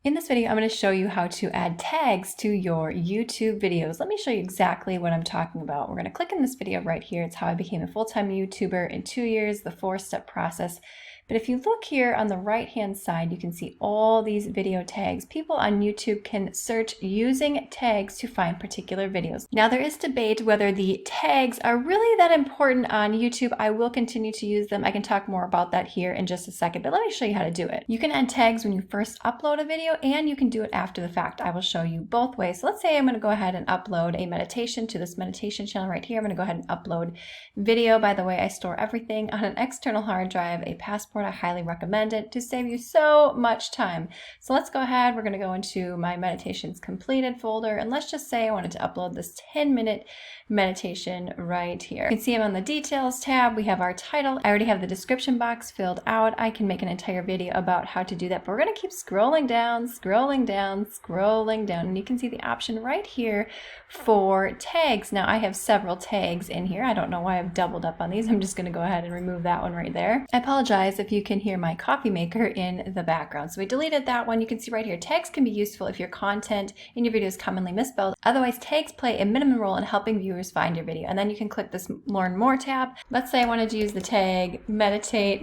In this video, I'm going to show you how to add tags to your YouTube videos. Let me show you exactly what I'm talking about. We're going to click in this video right here. It's how I became a full-time YouTuber in 2 years, the 4-step process. But if you look here on the right-hand side, you can see all these video tags. People on YouTube can search using tags to find particular videos. Now, there is debate whether the tags are really that important on YouTube. I will continue to use them. I can talk more about that here in just a second, but let me show you how to do it. You can add tags when you first upload a video, and you can do it after the fact. I will show you both ways. So let's say I'm going to go ahead and upload a meditation to this meditation channel right here. I'm going to go ahead and upload video. By the way, I store everything on an external hard drive, a passport. I highly recommend it to save you so much time. So let's go ahead. We're going to go into my meditations completed folder, and let's just say I wanted to upload this 10-minute meditation right here. You can see I'm on the details tab. We have our title. I already have the description box filled out. I can make an entire video about how to do that, but we're going to keep scrolling down, scrolling down, scrolling down, and you can see the option right here for tags. Now I have several tags in here. I don't know why I've doubled up on these. I'm just going to go ahead and remove that one right there. I apologize if you can hear my coffee maker in the background. So we deleted that one. You can see right here, tags can be useful if your content in your video is commonly misspelled. Otherwise, tags play a minimum role in helping viewers find your video. And then you can click this Learn More tab. Let's say I wanted to use the tag meditate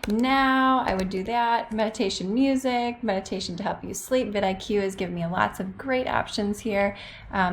now. I would do that. Meditation music, meditation to help you sleep. vidIQ has given me lots of great options here.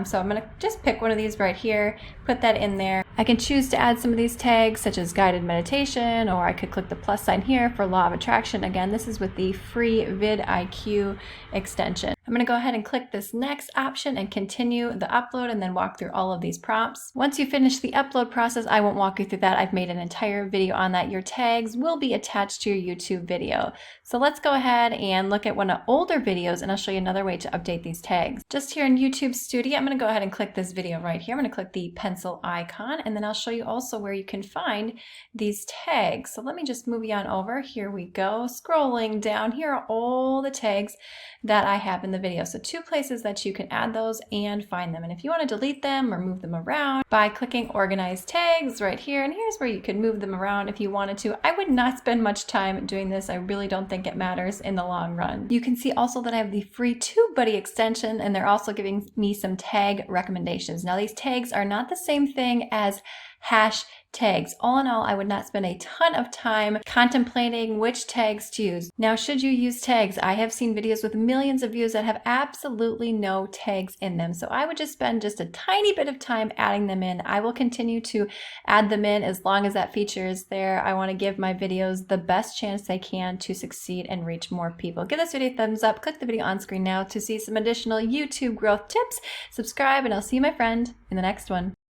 So I'm going to just pick one of these right here, put that in there. I can choose to add some of these tags such as guided meditation, or I could click the plus sign here for law of attraction. Again, this is with the free vidIQ extension. I'm going to go ahead and click this next option and continue the upload and then walk through all of these prompts. Once you finish the upload process, I won't walk you through that. I've made an entire video on that. Your tags will be attached to your YouTube video. So let's go ahead and look at one of older videos, and I'll show you another way to update these tags. Just here in YouTube Studio, I'm going to go ahead and click this video right here. I'm going to click the pencil icon, and then I'll show you also where you can find these tags. So let me just move you on over. Here we go. Scrolling down, here are all the tags that I have in the video. So 2 places that you can add those and find them. And if you want to delete them or move them around, by clicking Organize Tags right here, and here's where you can move them around if you wanted to. I would not spend much time doing this. I really don't think it matters in the long run. You can see also that I have the free TubeBuddy extension, and they're also giving me some tag recommendations. Now, these tags are not the same thing as hash tags. All in all, I would not spend a ton of time contemplating which tags to use. Now, should you use tags? I have seen videos with millions of views that have absolutely no tags in them. So I would just spend just a tiny bit of time adding them in. I will continue to add them in as long as that feature is there. I want to give my videos the best chance they can to succeed and reach more people. Give this video a thumbs up. Click the video on screen now to see some additional YouTube growth tips. Subscribe, and I'll see you, my friend, in the next one.